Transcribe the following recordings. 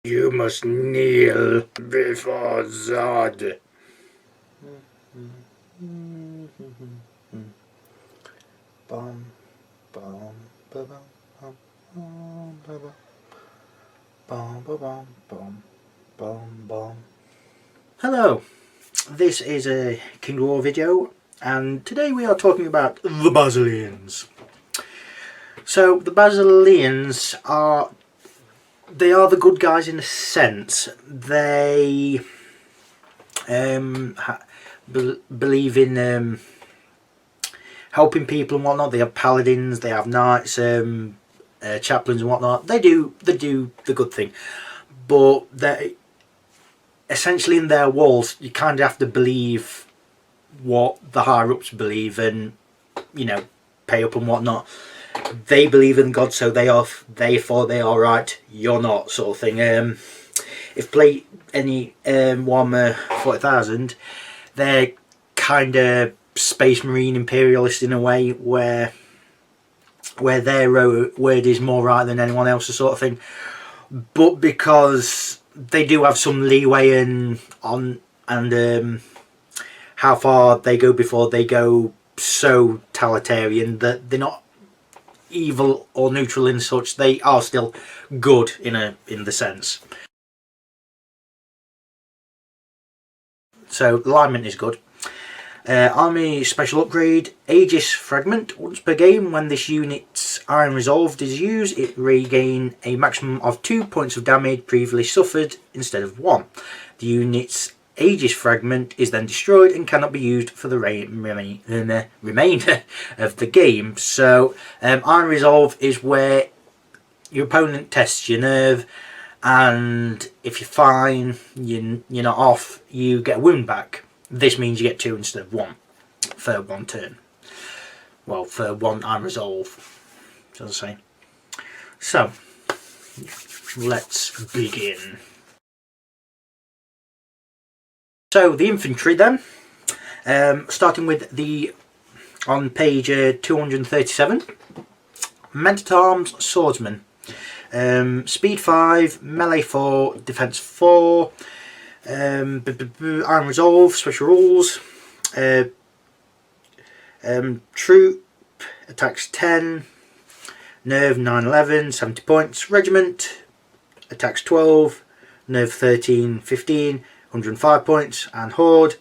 You must kneel before Zod. Bum, bum, ba bum, bum, bum, bum, bum, bum, bum, bum. Hello, this is a King War video, and today we are talking about the Basileans. So the Basileans are the good guys in a sense. They believe in helping people and whatnot. They have paladins, they have knights, chaplains and whatnot. They do the good thing, but they essentially in their walls you kind of have to believe what the higher ups believe, and pay up and whatnot. They believe in God, so therefore they are right, you're not, sort of thing. If play any Warhammer 40,000, they're kind of Space Marine imperialist in a way, where their word is more right than anyone else's, sort of thing. But because they do have some leeway and how far they go before they go so totalitarian that they're not evil or neutral in such, they are still good in the sense. So alignment is good. Army special upgrade, Aegis fragment. Once per game, when this unit's Iron Resolved is used, it regain a maximum of 2 points of damage previously suffered instead of 1. The unit's Aegis fragment is then destroyed and cannot be used for the remainder of the game. So Iron Resolve is where your opponent tests your nerve, and if you're fine, you're not off, you get a wound back. This means you get 2 instead of 1 for 1 turn. Well, for 1 Iron Resolve, as I say. So let's begin. So the infantry then, starting with on page 237, Men at Arms Swordsman. Speed 5, melee 4, defense 4, Iron Resolve, special rules, troop, attacks 10, nerve 9-11, 70 points, regiment, attacks 12, nerve 13, 15, 105 points, and horde,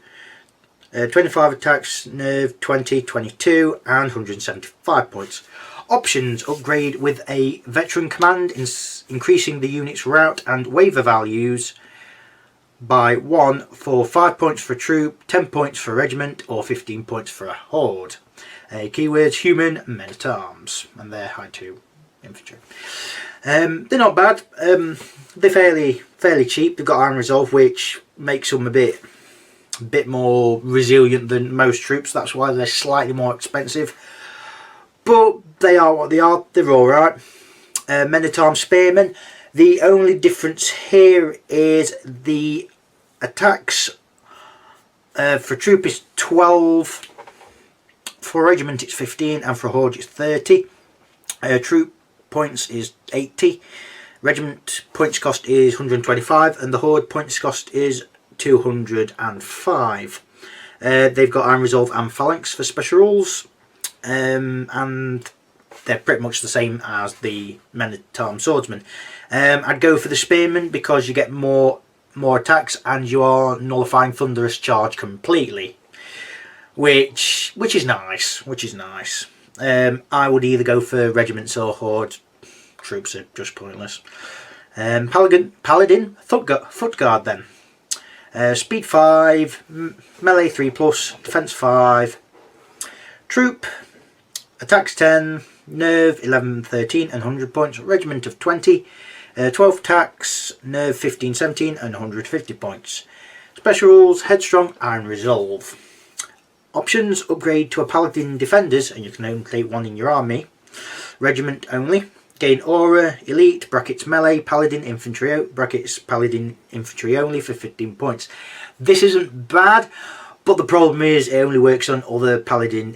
25 attacks, nerve 20, 22, and 175 points. Options: upgrade with a veteran command, increasing the unit's route and waiver values by 1 for 5 points for a troop, 10 points for a regiment, or 15 points for a horde. Keywords: human, men at arms, and they're high 2 infantry. They're not bad. They're fairly cheap. They've got Iron Resolve, which makes them a bit more resilient than most troops. That's why they're slightly more expensive. But they are what they are. They're alright. Men at Arms Spearmen. The only difference here is the attacks for troop is 12, for regiment it's 15, and for horde it's 30. Troop points is 80. Regiment points cost is 125, and the horde points cost is 205. They've got Iron Resolve and Phalanx for special rules. And they're pretty much the same as the Men at Arms Swordsman. I'd go for the Spearmen because you get more attacks and you are nullifying Thunderous Charge completely, which is nice. I would either go for regiments or horde. Troops are just pointless. Paladin Foot Guard then. Speed 5, melee 3+, defense 5. Troop, attacks 10, nerve 11, 13 and 100 points, regiment of 20, 12 attacks, nerve 15, 17 and 150 points. Special rules: headstrong, Iron Resolve. Options: upgrade to a Paladin Defenders, and you can only take 1 in your army. Regiment only. Gain aura, elite, brackets melee, Paladin Infantry, brackets Paladin Infantry only for 15 points. This isn't bad, but the problem is it only works on other Paladin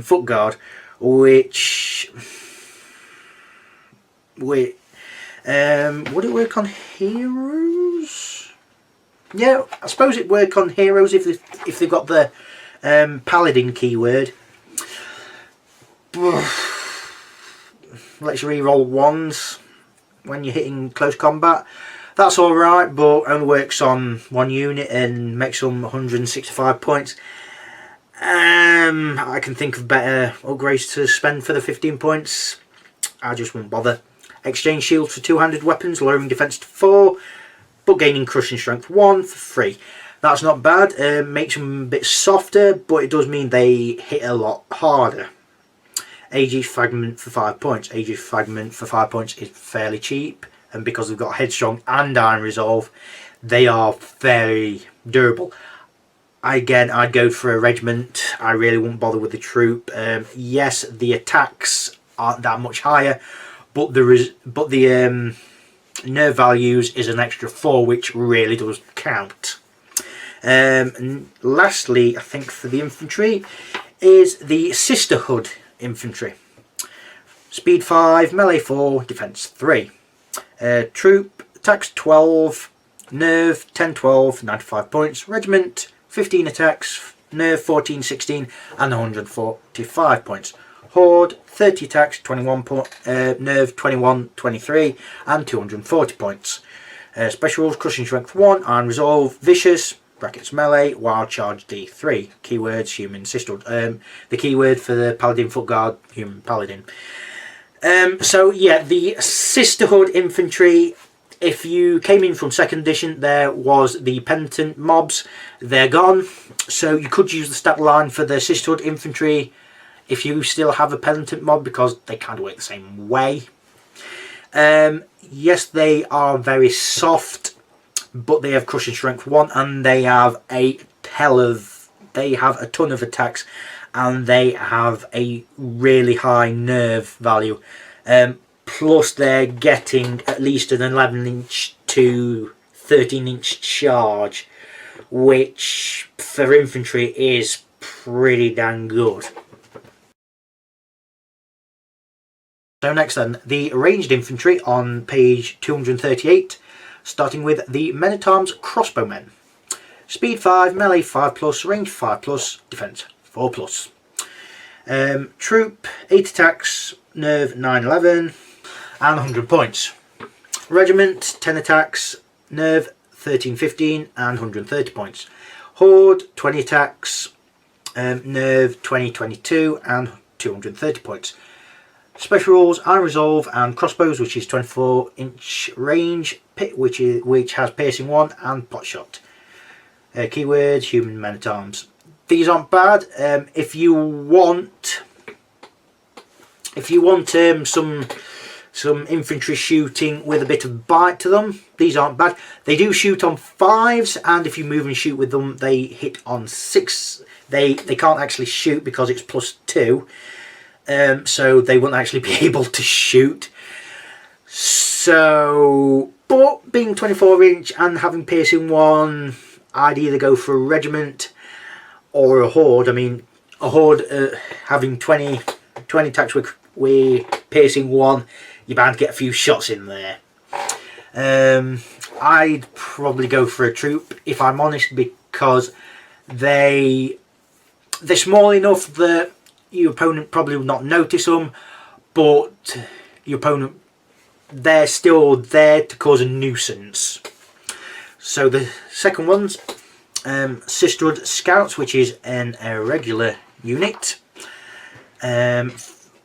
Foot Guard, which Would it work on heroes? Yeah, I suppose it'd work on heroes if they've got the paladin keyword. Let's re-roll ones when you're hitting close combat. That's alright, but only works on one unit and makes them 165 points. I can think of better upgrades to spend for the 15 points. I just won't bother. Exchange shields for two-handed weapons, lowering defense to 4, but gaining crushing strength 1 for free. That's not bad. Makes them a bit softer, but it does mean they hit a lot harder. Aegis Fragment for 5 points. Aegis Fragment for 5 points is fairly cheap, and because they've got Headstrong and Iron Resolve, they are very durable. Again, I'd go for a regiment. I really wouldn't bother with the troop. Yes, the attacks aren't that much higher, but the nerve values is an extra 4, which really does count. And lastly, I think for the infantry is the Sisterhood Infantry. Speed 5, melee 4, defense 3. Troop, attacks 12, nerve 10, 12, 95 points. Regiment, 15 attacks, nerve 14, 16, and 145 points. Horde, 30 attacks, 21 nerve 21, 23, and 240 points. Specials, crushing strength 1, iron resolve, vicious, brackets melee, wild charge D3. Keywords, human sisterhood. The keyword for the paladin foot guard, human paladin. So yeah, the Sisterhood Infantry, if you came in from 2nd edition, there was the penitent mobs. They're gone, so you could use the stat line for the Sisterhood Infantry if you still have a penitent mob, because they kind of work the same way. Yes, they are very soft, but they have crushing strength 1, and they have a ton of attacks, and they have a really high nerve value. Plus they're getting at least an 11 inch to 13 inch charge, which for infantry is pretty dang good. So next then, the ranged infantry on page 238, starting with the men-at-arms crossbowmen. Speed 5, melee 5+, range 5+, defense 4+. Troop, 8 attacks, nerve 9, 11, and 100 points. Regiment, 10 attacks, nerve 13, 15, and 130 points. Horde, 20 attacks, nerve 20, 22, and 230 points. Special rules, iron resolve, and crossbows, which is 24-inch range, pit, which has piercing 1, and pot shot. Keywords, human men-at-arms. These aren't bad. If you want some infantry shooting with a bit of bite to them, these aren't bad. They do shoot on 5s, and if you move and shoot with them, they hit on 6. They can't actually shoot because it's +2, so they won't actually be able to shoot. So, but being 24-inch and having piercing 1, I'd either go for a regiment or a horde. I mean, a horde having 20 attacks with piercing 1, you're bound to get a few shots in there. I'd probably go for a troop, if I'm honest, because they're small enough that your opponent probably will not notice them, but your opponent, they're still there to cause a nuisance. So the second one's Sisterhood Scouts, which is an irregular unit.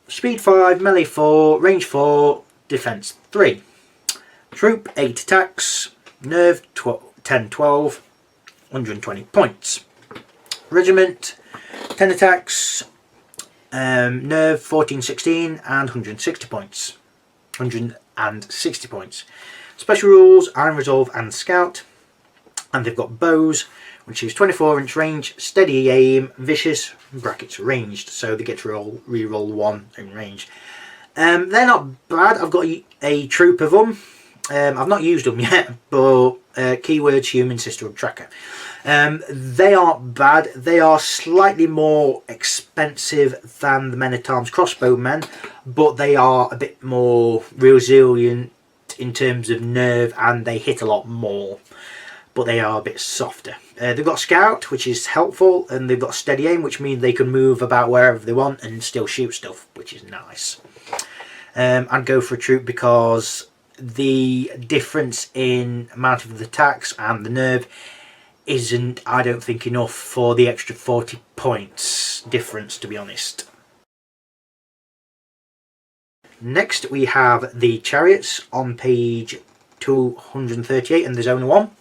Speed 5, melee 4, range 4, defense 3. Troop, 8 attacks, nerve 10, 12, 120 points. Regiment, 10 attacks, nerve 14, 16, and 160 points. 160 points. Special rules, iron resolve, and scout. And they've got bows, which is 24-inch range, steady aim, vicious, brackets ranged, so they get to re-roll 1 in range. They're not bad. I've got a troop of them. I've not used them yet, but keywords, human sisterhood tracker. They aren't bad. They are slightly more expensive than the men-at-arms crossbowmen, but they are a bit more resilient in terms of nerve, and they hit a lot more, but they are a bit softer. They've got Scout, which is helpful, and they've got Steady Aim, which means they can move about wherever they want and still shoot stuff, which is nice. I'd go for a Troop because the difference in amount of the attacks and the nerve isn't, I don't think, enough for the extra 40 points difference, to be honest. Next we have the Chariots on page 238, and there's only one.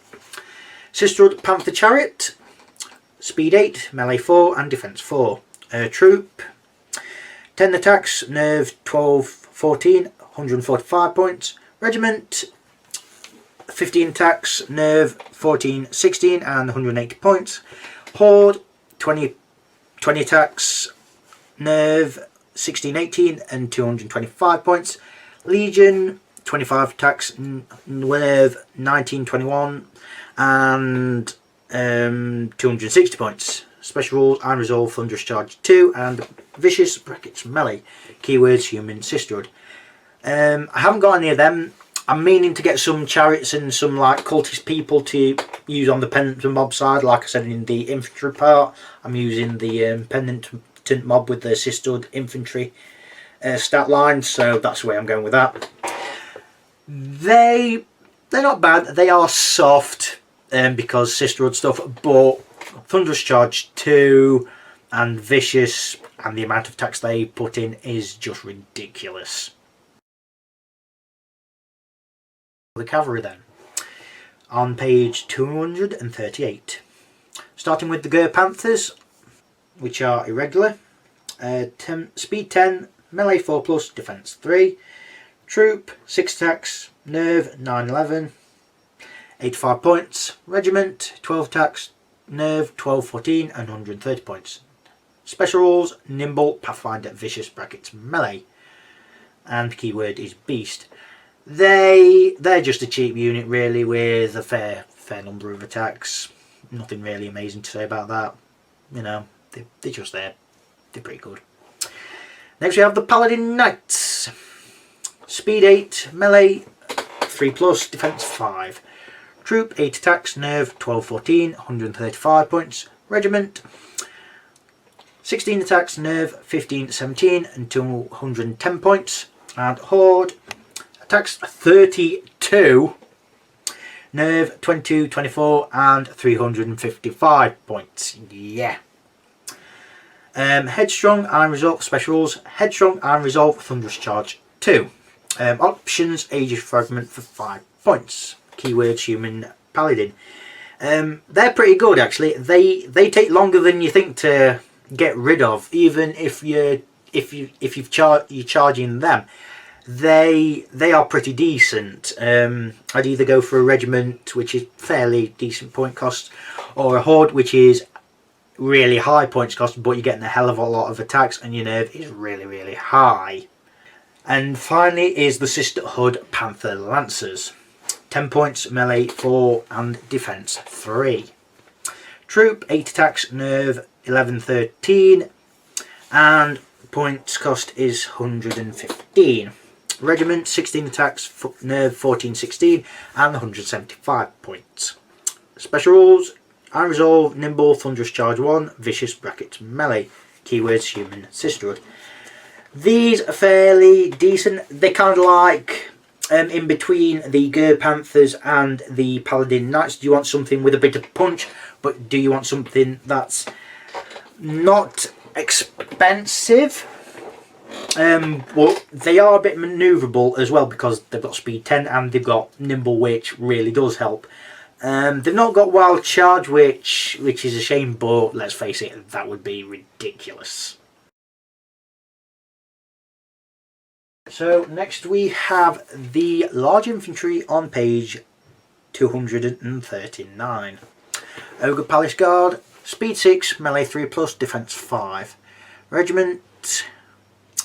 Sisterhood Panther Chariot, Speed 8, Melee 4 and Defense 4. Troop, 10 attacks, Nerve 12, 14, 145 points. Regiment, 15 attacks, Nerve 14, 16 and 180 points. Horde, 20 attacks, Nerve 16, 18 and 225 points. Legion, 25 attacks, Nerve 19, 21 and 260 points. Special rules: Iron Resolve, Thunderous Charge 2 and Vicious (Melee). Keywords: Human Sisterhood. I haven't got any of them. I'm meaning to get some chariots and some like cultist people to use on the penitent mob side. Like I said in the infantry part, I'm using the penitent mob with the Sisterhood infantry stat line, so that's the way I'm going with that. They're not bad. They are soft because Sisterhood stuff, but Thunderous Charge 2 and Vicious and the amount of attacks they put in is just ridiculous. The Cavalry then, on page 238. Starting with the Gur Panthers, which are irregular. Speed 10, Melee 4 plus, Defense 3. Troop, 6 attacks, Nerve 9, 11, 85 points. Regiment, 12 attacks, Nerve 12, 14 and 130 points. Special rules: Nimble, Pathfinder, Vicious (Melee), and keyword is Beast. They're just a cheap unit really, with a fair number of attacks. Nothing really amazing to say about that. You know, they're just there. They're pretty good. Next we have the Paladin Knights. Speed 8, Melee 3 plus, Defense 5. Troop, 8 attacks, Nerve 12, 14, 135 points. Regiment, 16 attacks, Nerve 15, 17 and 210 points. And Horde, attacks 32, Nerve 22, 24 and 355 points. Yeah. Headstrong, Iron Resolve. Special rules: Headstrong, Iron Resolve, Thunderous Charge 2. Options: Aegis Fragment for 5 points. Keywords: Human Paladin. They're pretty good actually. They take longer than you think to get rid of, even if you're charging them. They are pretty decent. I'd either go for a regiment, which is fairly decent point cost, or a horde, which is really high points cost, but you're getting a hell of a lot of attacks and your nerve is really high. And finally is the Sisterhood Panther Lancers. 10 points, Melee 4 and Defense 3. Troop, 8 attacks, Nerve 11, 13 and points cost is 115. Regiment, 16 attacks, Nerve 14, 16 and 175 points. Special rules: Iron Resolve, Nimble, Thunderous Charge 1, Vicious (Melee). Keywords: Human Sisterhood. These are fairly decent. They're kind of like in between the Gur Panthers and the Paladin Knights. Do you want something with a bit of punch, but do you want something that's not expensive? Well, they are a bit manoeuvrable as well because they've got speed 10 and they've got nimble, which really does help. They've not got wild charge, which is a shame, but let's face it, that would be ridiculous. So next we have the large infantry on page 239. Ogre Palace Guard, speed 6, melee 3 plus, defense 5. Regiment,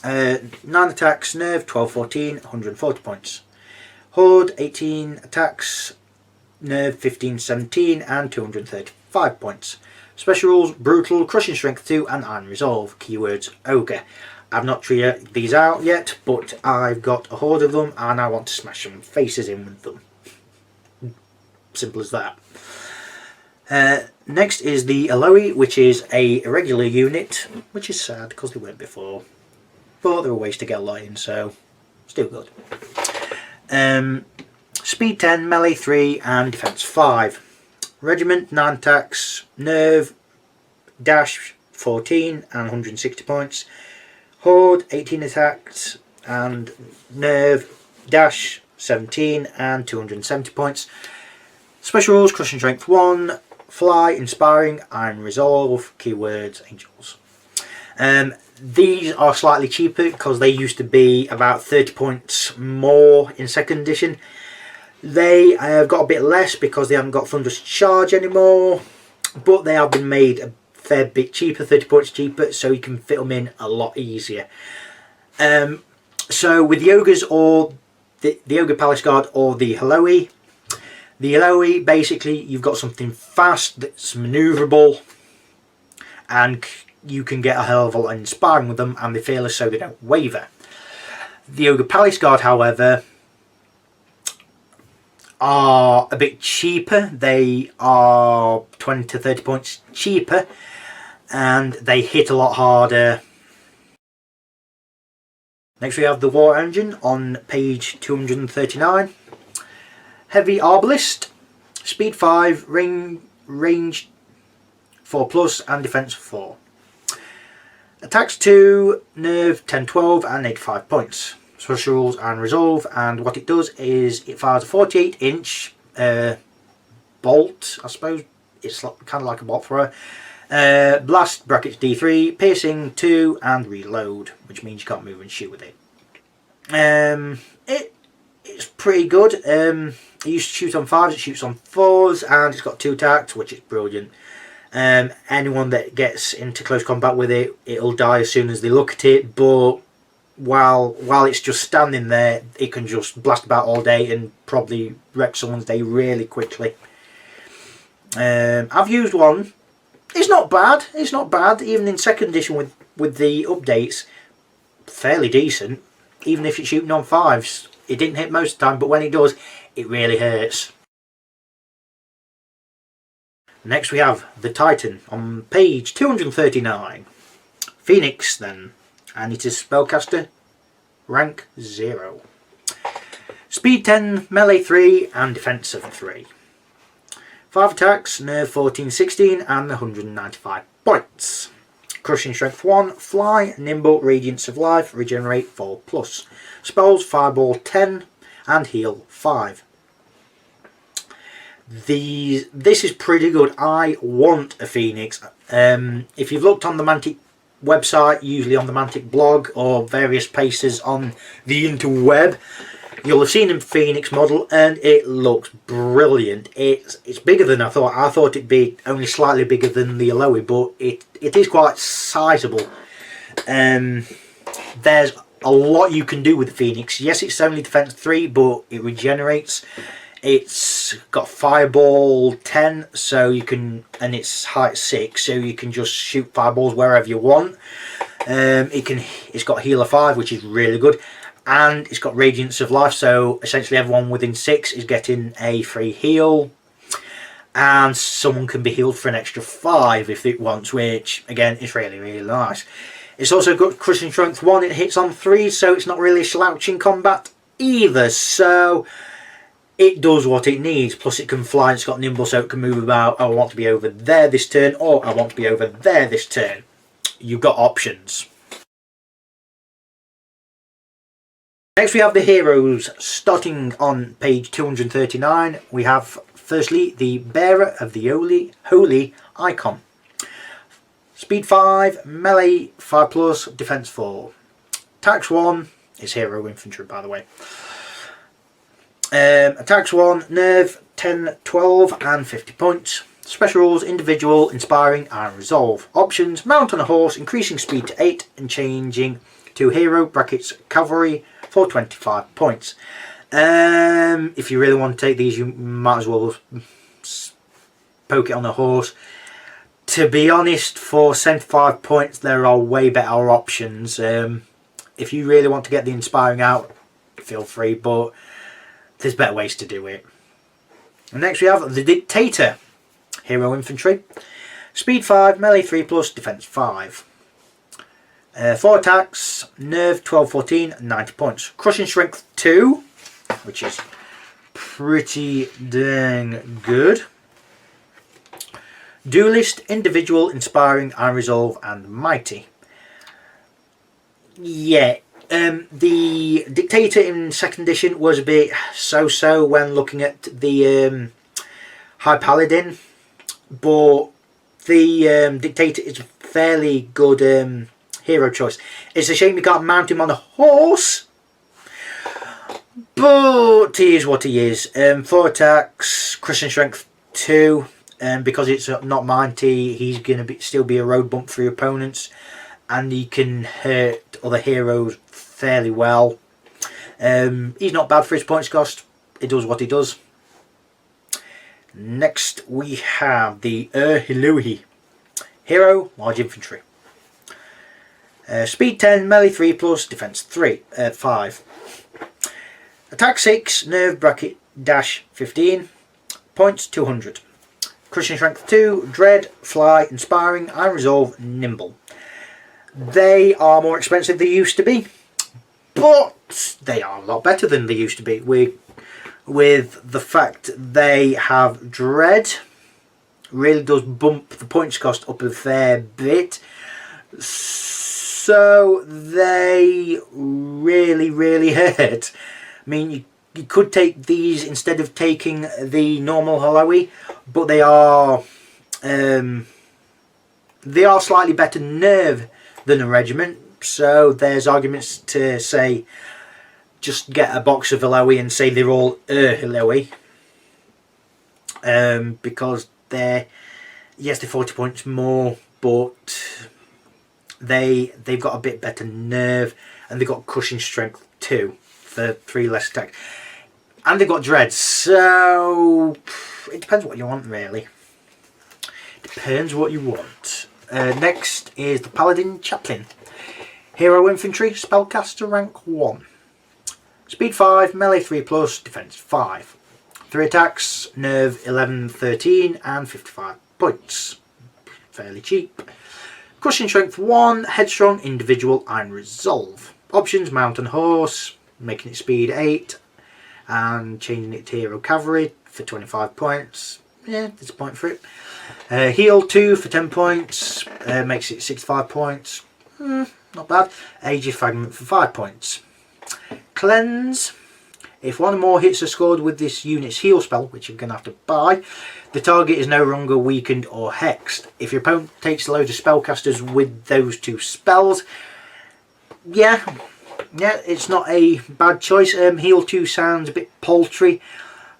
9 attacks, nerve 12, 14, 140 points. Horde, 18 attacks, nerve 15, 17 and 235 points. Special rules: brutal, crushing strength 2 and iron resolve. Keywords: ogre. I've not tried these out yet, but I've got a horde of them and I want to smash some faces in with them. Simple as that. Next is the Eloi, which is a irregular unit, which is sad because they weren't before. But there are ways to get a lot in, so still good. Speed 10, melee 3 and defense 5. Regiment 9 attacks, nerve dash 14 and 160 points. Horde 18 attacks and nerve dash 17 and 270 points. Special rules: crushing strength 1, fly, inspiring and resolve, keywords angels. These are slightly cheaper because they used to be about 30 points more in 2nd edition. They have got a bit less because they haven't got thunderous charge anymore, but they have been made a fair bit cheaper, 30 points cheaper, so you can fit them in a lot easier. So with the ogres or the ogre palace guard or the Eloi, basically you've got something fast that's manoeuvrable, and you can get a hell of a lot of inspiring with them, and they're fearless so they don't waver. The ogre palace guard, however, are a bit cheaper. They are 20 to 30 points cheaper and they hit a lot harder. Next we have the war engine on page 239. Heavy arbalist, speed 5, range 4+, and defense 4. Attacks 2, nerve 10, 12 and 85 points. Special rules and resolve, and what it does is it fires a 48-inch bolt, I suppose. It's kind of like a bolt thrower. Blast brackets D3, piercing 2 and reload, which means you can't move and shoot with it. It's pretty good. It used to shoot on 5s, it shoots on 4s, and it's got 2 attacks, which is brilliant. Anyone that gets into close combat with it, it'll die as soon as they look at it, but while it's just standing there, it can just blast about all day and probably wreck someone's day really quickly. I've used one. It's not bad. It's not bad. Even in 2nd edition with the updates, fairly decent. Even if it's shooting on 5s, it didn't hit most of the time, but when it does, it really hurts. Next we have the Titan on page 239. Phoenix then, and it is spellcaster, rank 0. Speed 10, melee 3 and defensive 3. 5 attacks, nerve 14, 16 and 195 points. Crushing strength 1, fly, nimble, radiance of life, regenerate 4+. Spells fireball 10 and heal 5. This is pretty good. I want a Phoenix. If you've looked on the Mantic website, usually on the Mantic blog or various places on the interweb, you'll have seen a Phoenix model and it looks brilliant. It's bigger than I thought. I thought it'd be only slightly bigger than the Eloi, but it is quite sizable. There's a lot you can do with the Phoenix. Yes, it's only defense 3, but it regenerates. It's got fireball 10, so you can, and it's height 6, so you can just shoot fireballs wherever you want. It's got healer 5, which is really good, and it's got radiance of life, so essentially everyone within 6 is getting a free heal, and someone can be healed for an extra 5 if it wants, which again is really, really nice. It's also got crushing strength 1. It hits on 3, so it's not really a slouch in combat either, so it does what it needs. Plus it can fly, it's got nimble, so it can move about. Oh, I want to be over there this turn, or I want to be over there this turn. You've got options. Next we have the heroes. Starting on page 239, we have firstly the bearer of the holy icon. Speed 5, melee 5+, defense 4. Attacks 1, is hero infantry by the way. Attacks 1, nerve 10, 12 and 50 points. Special rules: individual, inspiring and resolve. Options: mount on a horse, increasing speed to 8 and changing to hero brackets cavalry for 25 points. If you really want to take these, you might as well poke it on a horse. to be honest, for 75 points there are way better options. If you really want to get the inspiring out, feel free, but there's better ways to do it. And next we have the Dictator, Hero Infantry. Speed 5, melee 3+, defense 5. 4 attacks, nerve 12, 14, 90 points. Crushing strength 2, which is pretty dang good. Duelist, individual, inspiring, iron resolve, and mighty. Yeah, the Dictator in 2nd edition was a bit so-so when looking at the High Paladin, but the Dictator is a fairly good hero choice. It's a shame you can't mount him on a horse, but he is what he is. 4 attacks, crushing strength 2. Because it's not mighty, he's going to still be a road bump for your opponents, and he can hurt other heroes fairly well. He's not bad for his points cost. He does what he does. Next we have the Hilui, Hero, Large Infantry. Speed 10, melee 3+, defense 5. Attack 6, nerve bracket dash 15, points 200. Crushing strength 2, dread, fly, inspiring, iron resolve, nimble. They are more expensive than they used to be, but they are a lot better than they used to be. With the fact they have dread, really does bump the points cost up a fair bit. So they really hurt. I mean, you could take these instead of taking the normal Hilui, but they are slightly better nerve than a regiment. So there's arguments to say just get a box of Hilui and say they're all Hilui, because they're 40 points more, but they've got a bit better nerve, and they've got crushing strength too for 3 less attack. And they've got dread, so it depends what you want, really. Depends what you want. Next is the Paladin Chaplain. Hero Infantry, Spellcaster rank 1. Speed 5, melee 3+, defense 5. 3 attacks, nerve 11, 13, and 55 points. Fairly cheap. Crushing strength 1, headstrong, individual, iron resolve. Options: mount and horse, making it speed 8. And changing it to Hero Cavalry for 25 points. Yeah, there's a point for it. Heal 2 for 10 points. Makes it 65 points. Not bad. Aegis Fragment for 5 points. Cleanse. If one or more hits are scored with this unit's heal spell, which you're going to have to buy, the target is no longer weakened or hexed. If your opponent takes a load of spellcasters with those 2 spells, yeah, it's not a bad choice. Heal 2 sounds a bit paltry,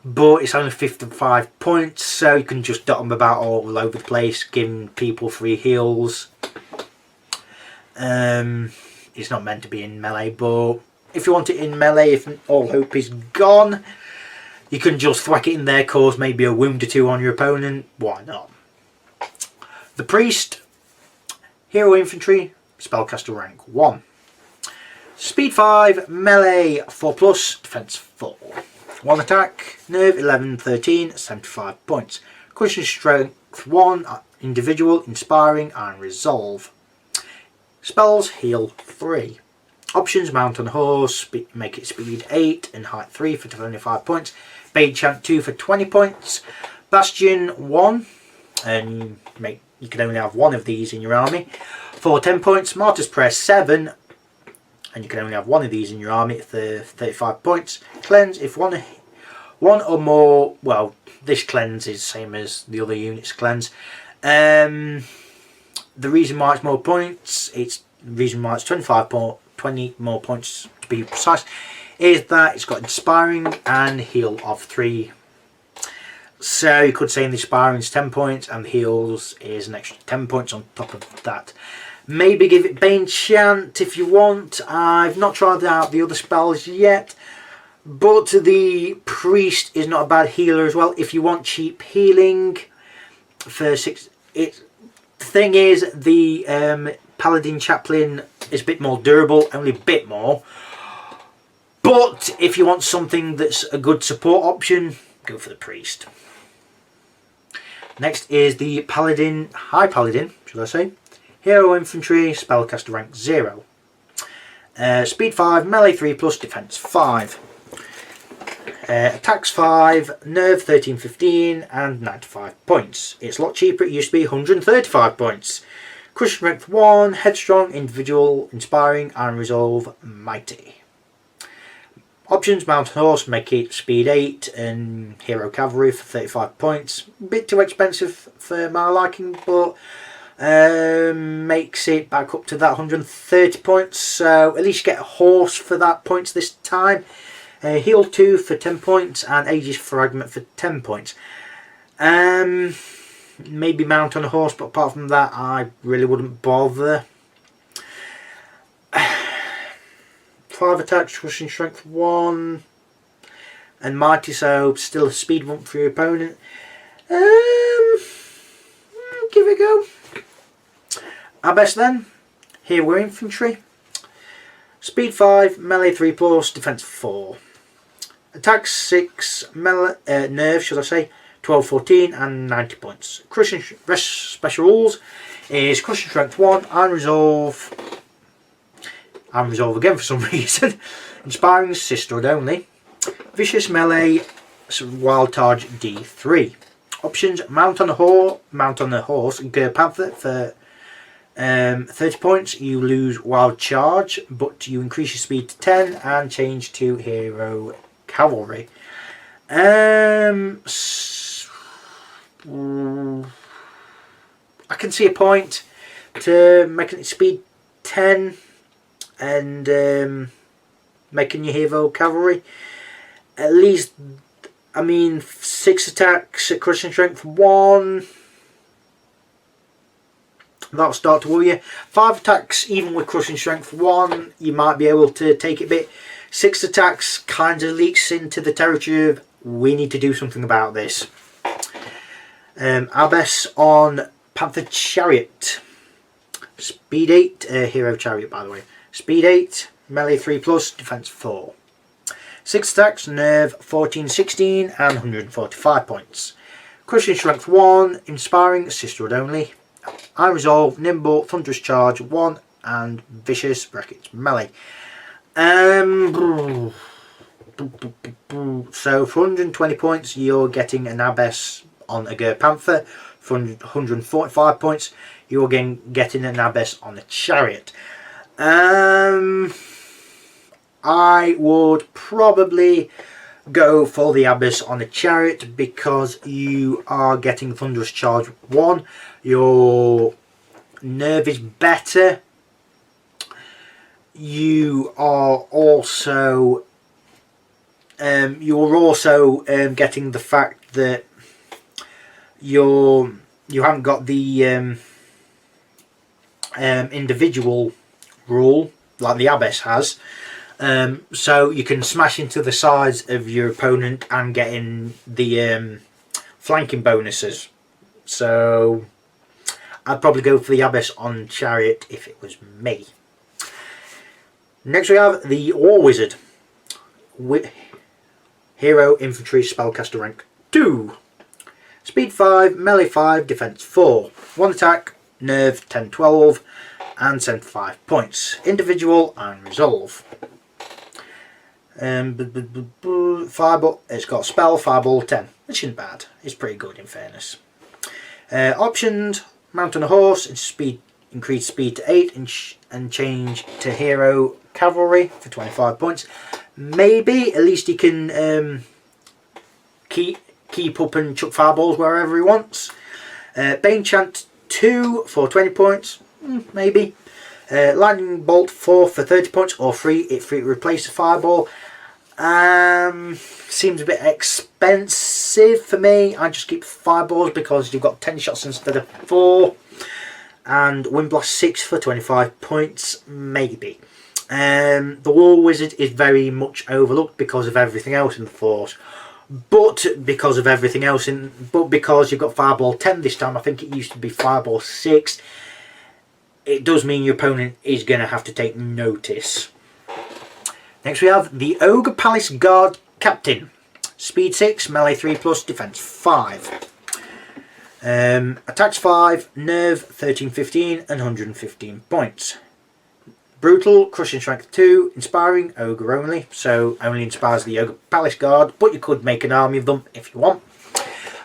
but it's only 55 points, so you can just dot them about all over the place, giving people free heals. It's not meant to be in melee, but if you want it in melee, if all hope is gone, you can just thwack it in there, cause maybe a wound or 2 on your opponent. Why not? The Priest, Hero Infantry, Spellcaster rank 1. Speed 5, melee 4+, defense 4. 1 attack, nerve 11, 13, 75 points. Crushing strength 1, individual, inspiring, iron resolve. Spells: heal 3. Options: mount on horse, make it speed 8 and height 3 for 25 points. Bait chant 2 for 20 points. Bastion 1, and you can only have 1 of these in your army for 10 points. Martyr's Prayer 7. And you can only have 1 of these in your army for 35 points. Cleanse, if one or more, well, this cleanse is the same as the other units cleanse. The reason why it's more points, the reason why it's 20 more points to be precise, is that it's got inspiring and heal of 3. So you could say the inspiring is 10 points and the heals is an extra 10 points on top of that. Maybe give it Bane Chant if you want. I've not tried out the other spells yet, but the Priest is not a bad healer as well. If you want cheap healing for 6, The thing is, the Paladin Chaplain is a bit more durable, only a bit more. But if you want something that's a good support option, go for the Priest. Next is the Paladin, High Paladin, should I say. Hero Infantry, Spellcaster rank 0. Speed 5, melee 3 plus, defense 5. Attacks 5, nerve 13-15 and 95 points. It's a lot cheaper, it used to be 135 points. Crushing strength 1, headstrong, individual, inspiring and resolve mighty. Options: mounted horse, make it speed 8 and hero cavalry for 35 points. A bit too expensive for my liking, but makes it back up to that 130 points, so at least you get a horse for that points this time. Heal 2 for 10 points and Aegis Fragment for 10 points. Maybe mount on a horse, but apart from that I really wouldn't bother. 5 attacks, crushing strength 1 and mighty, so still a speed 1 for your opponent. Give it a go. Our best then, Hero Infantry. Speed 5, melee 3 plus, defense 4. Attack 6, nerve should I say, 12-14 and 90 points. Crushing special rules is crushing strength 1 and resolve. And resolve again for some reason. Inspiring sisterhood only. Vicious melee, wild charge D3. Options: mount on a horse, Ger Panther for 30 points. You lose wild charge, but you increase your speed to 10 and change to hero cavalry. I can see a point to making it speed 10 and making your hero cavalry. At least, I mean, 6 attacks at crushing strength 1. That'll start to worry you. 5 attacks, even with crushing strength 1, you might be able to take it a bit. 6 attacks kind of leaks into the territory of we need to do something about this. Our best on Panther Chariot. Speed 8, Hero Chariot by the way. Speed 8, melee 3 plus, defense 4. 6 attacks, nerve 14-16 and 145 points. Crushing strength 1, inspiring, sisterhood only. I resolve, nimble, thunderous charge 1 and vicious brackets melee. So for 120 points you're getting an Abbess on a Ger Panther. For 145 points you're getting an Abbess on a Chariot. I would probably go for the Abbess on a Chariot because you are getting Thunderous Charge 1. Your nerve is better. You are also getting the fact that you haven't got the individual rule like the Abbess has. So you can smash into the sides of your opponent and get in the flanking bonuses. So I'd probably go for the Abbess on Chariot if it was me. Next we have the War Wizard. Hero Infantry Spellcaster rank 2. Speed 5, melee 5, defense 4. 1 attack, nerve 10-12 and 75 points. Individual and resolve. Fireball, it's got spell, fireball 10, which isn't bad. It's pretty good in fairness. Options: mount on a horse and increase speed to 8 and change to hero cavalry for 25 points. Maybe at least he can keep up and chuck fireballs wherever he wants. Bane Chant 2 for 20 points, maybe. Lightning Bolt 4 for 30 points, or free to replace a fireball. Seems a bit expensive for me. I just keep fireballs because you've got 10 shots instead of 4. And Wind Blast 6 for 25 points, maybe. The War Wizard is very much overlooked because of everything else in the force. but because of everything else, but because you've got Fireball 10 this time, I think it used to be Fireball 6, it does mean your opponent is going to have to take notice. Next we have the Ogre Palace Guard Captain. Speed 6, melee 3+, defense 5. Attacks 5, nerve 13-15 and 115 points. Brutal, crushing strength 2, inspiring, ogre only, so only inspires the Ogre Palace Guard, but you could make an army of them if you want.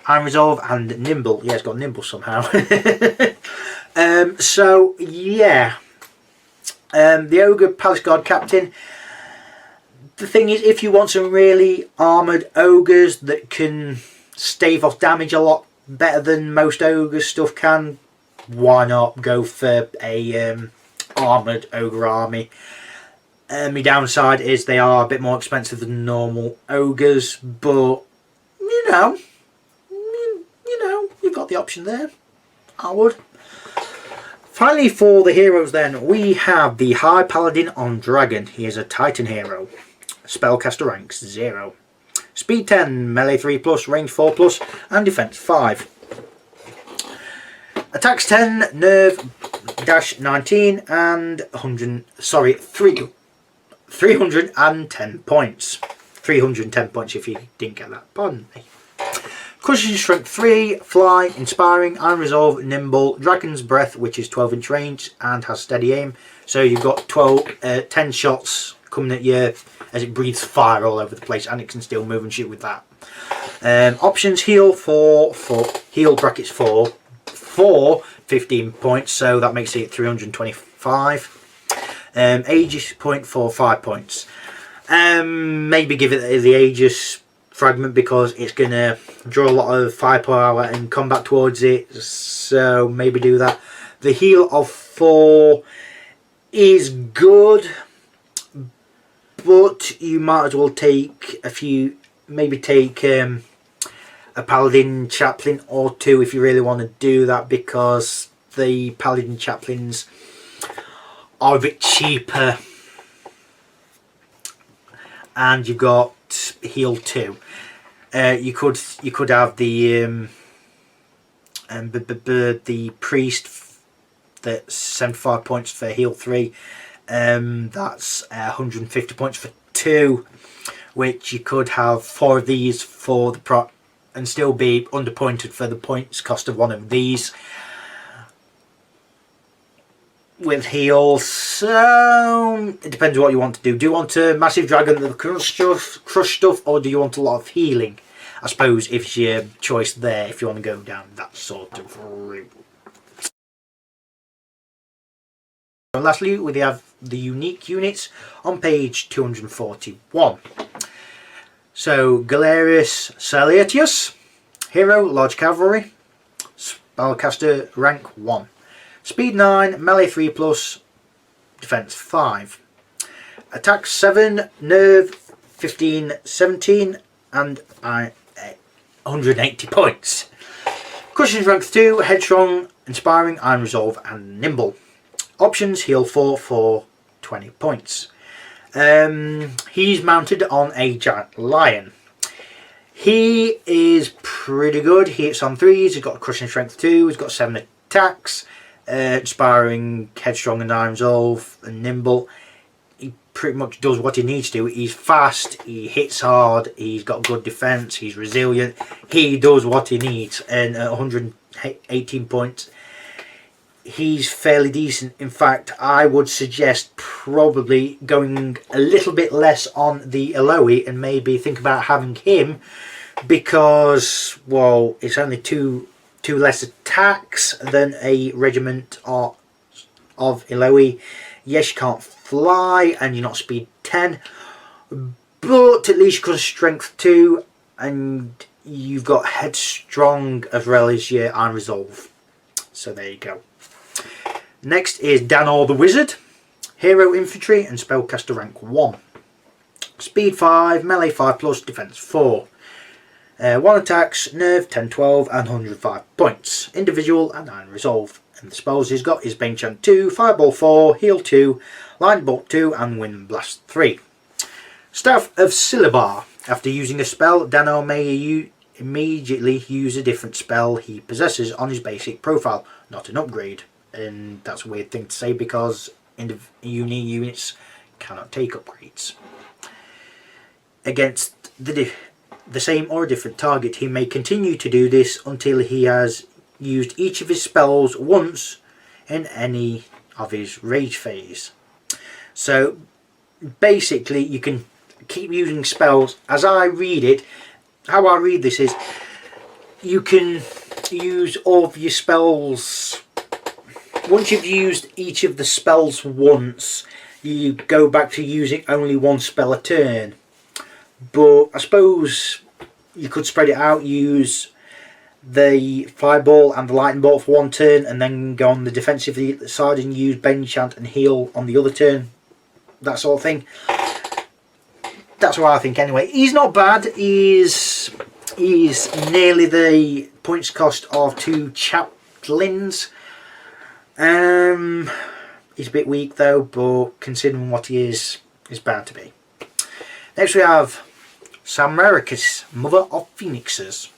Iron Resolve and nimble. Yeah, it's got nimble somehow. So yeah, the Ogre Palace Guard Captain. The thing is, if you want some really armoured ogres that can stave off damage a lot better than most ogre stuff can, why not go for a armoured ogre army? My downside is they are a bit more expensive than normal ogres, but you know, you've got the option there. I would. Finally, for the heroes then, we have the High Paladin on Dragon. He is a Titan hero. Spellcaster ranks 0. Speed 10, melee 3+, range 4+, and defense 5. Attacks 10, nerve dash 19, and 310 points. 310 points if you didn't get that, pardon me. Crushing strength 3, fly, inspiring, iron resolve, nimble, dragon's breath, which is 12-inch range and has steady aim. So you've got 10 shots coming at you as it breathes fire all over the place, and it can still move and shoot with that. Options: heal for heal brackets 4 for 15 points, so that makes it 325. Aegis point for 5 points. Maybe give it the Aegis fragment because it's going to draw a lot of firepower and combat towards it, so maybe do that. The heal of 4 is good, but you might as well take a few, maybe take a Paladin Chaplain or 2 if you really want to do that, because the Paladin Chaplains are a bit cheaper and you've got heal 2. You could have the priest, that's 75 points for heal 3. That's 150 points for 2, which you could have 4 of these for the prop and still be underpointed for the points cost of 1 of these with heals. So it depends what you want to do. Do you want a massive dragon that crush stuff, or do you want a lot of healing? I suppose it's your choice there if you want to go down that sort of route. And lastly, we have the unique units on page 241. So Galerius Salutius, hero, large cavalry, spellcaster rank 1. Speed 9, melee 3+, defense 5. Attack 7, nerve 15, 17, and 180 points. Crushing strength 2, headstrong, inspiring, iron resolve, and nimble. Options: heal 4 for 20 points. He's mounted on a giant lion. He is pretty good. He hits on 3s. He's got a crushing strength 2. He's got 7 attacks. Inspiring, headstrong, and iron resolve, and nimble. He pretty much does what he needs to. He's fast. He hits hard. He's got good defense. He's resilient. He does what he needs. And at 118 points, he's fairly decent. In fact, I would suggest probably going a little bit less on the Eloy and maybe think about having him, because, well, it's only two less attacks than a regiment of Eloy. Yes, you can't fly and you're not speed 10, but at least you got strength 2 and you've got headstrong as well as your iron resolve. So there you go. Next is Danor the Wizard, hero, infantry, and spellcaster rank 1. Speed 5, melee 5+, defense 4. 1 attacks, nerve 10, 12, and 105 points. Individual and iron resolve. And the spells he's got is Bane Chant 2, Fireball 4, Heal 2, Line Bolt 2, and Wind Blast 3. Staff of Syllabar, After using a spell, Dano may immediately use a different spell he possesses on his basic profile, not an upgrade. And that's a weird thing to say because units cannot take upgrades. Against the same or a different target, he may continue to do this until he has used each of his spells once in any of his rage phase. So basically you can keep using spells. As I read it, how I read this is you can use all of your spells. Once you've used each of the spells once, you go back to using only one spell a turn. But I suppose you could spread it out, use the fireball and the lightning bolt for one turn, and then go on the defensive side and use bend enchant and heal on the other turn. That sort of thing. That's what I think anyway. He's not bad. He's nearly the points cost of 2 chaplains. He's a bit weak though, but considering what he is bound to be. Next we have Samaricus, Mother of Phoenixes.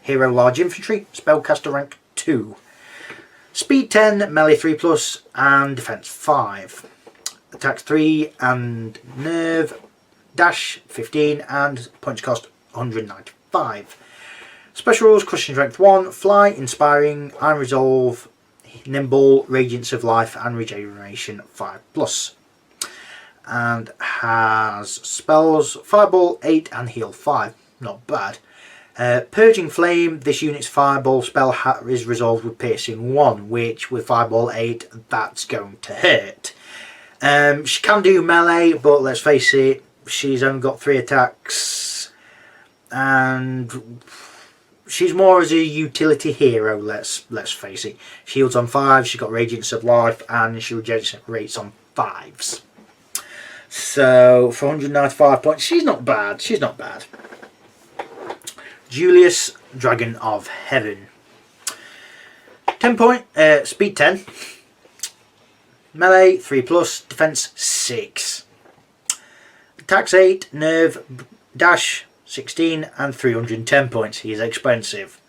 Hero Large Infantry, Spellcaster rank 2. Speed 10, melee 3+, and defense 5. Attack 3 and nerve dash 15 and points cost 195. Special rules: crushing strength 1, fly, inspiring, iron resolve, nimble, radiance of life, and regeneration 5+. And has spells fireball 8 and heal 5. Not bad. Purging flame. This unit's fireball spell is resolved with piercing 1, which with fireball 8 that's going to hurt. She can do melee, but let's face it, she's only got 3 attacks, and she's more as a utility hero. Let's face it. Shields on 5. She's got radiance of life, and she regenerates on 5s. So for 195 points, she's not bad. She's not bad. Julius, Dragon of Heaven. 10 point, speed 10. Melee 3+, defense 6. Attacks 8, nerve dash 16 and 310 points. He's expensive.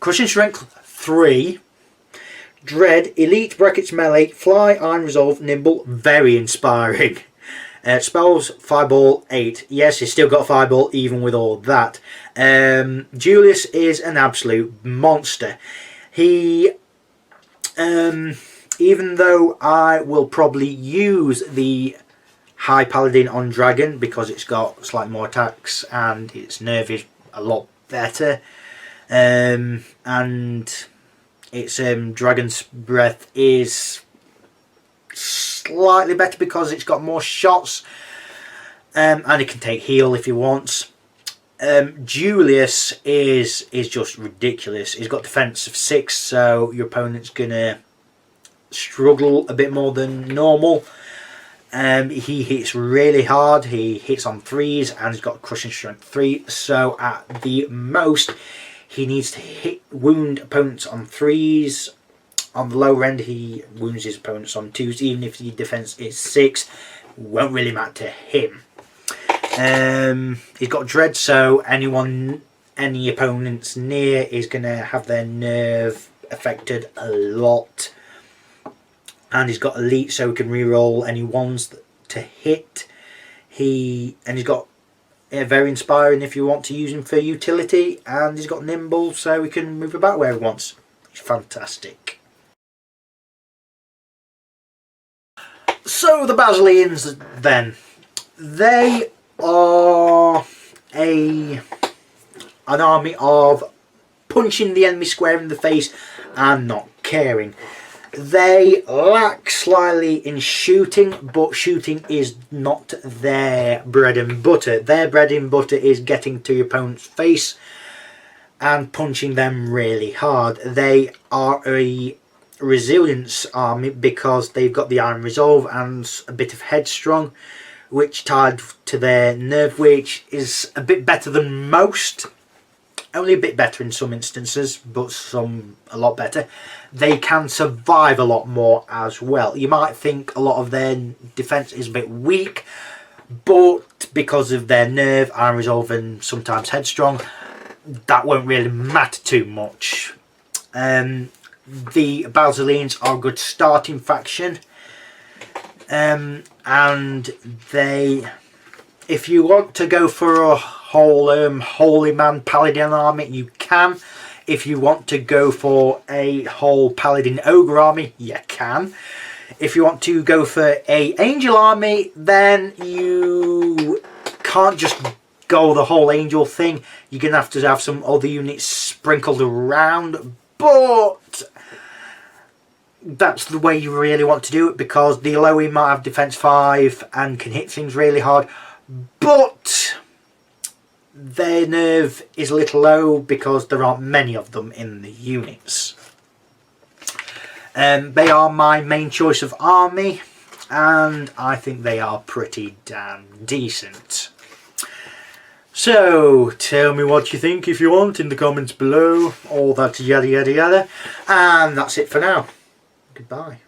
Crushing strength 3. Dread, elite brackets melee, fly, iron resolve, nimble, very inspiring. Spells fireball 8. Yes, he's still got fireball even with all that. Julius is an absolute monster. He, even though I will probably use the High Paladin on Dragon because it's got slightly more attacks and its nerve is a lot better, and its Dragon's Breath is slightly better because it's got more shots, and it can take heal if he wants. Julius is just ridiculous. He's got defense of 6, so your opponent's gonna struggle a bit more than normal. He hits really hard. He hits on 3s and he's got crushing strength 3, so at the most he needs to wound opponents on 3s. On the lower end he wounds his opponents on 2s. Even if the defense is 6, won't really matter to him. He's got dread, so any opponents near is going to have their nerve affected a lot. And he's got elite, so he can reroll any ones to hit. He's got very inspiring if you want to use him for utility, and he's got nimble, so he can move about where he wants. He's fantastic. So the Basileans then, they are an army of punching the enemy square in the face and not caring. They lack slightly in shooting, but shooting is not their bread and butter. Their bread and butter is getting to your opponent's face and punching them really hard. They are a resilience army because they've got the iron resolve and a bit of headstrong, which tied to their nerve, which is a bit better than most. Only a bit better in some instances, but some a lot better. They can survive a lot more as well. You might think a lot of their defense is a bit weak, but because of their nerve, iron resolve and sometimes headstrong, that won't really matter too much. The Basileans are a good starting faction, and they, if you want to go for a whole holy man paladin army, you can. If you want to go for a whole paladin ogre army, you can. If you want to go for a angel army, then you can't just go the whole angel thing. You're going to have some other units sprinkled around, but that's the way you really want to do it, because the Elohi might have defense 5 and can hit things really hard, but their nerve is a little low because there aren't many of them in the units. They are my main choice of army, and I think they are pretty damn decent. So tell me what you think if you want in the comments below, all that yada yada yada, and that's it for now. Goodbye.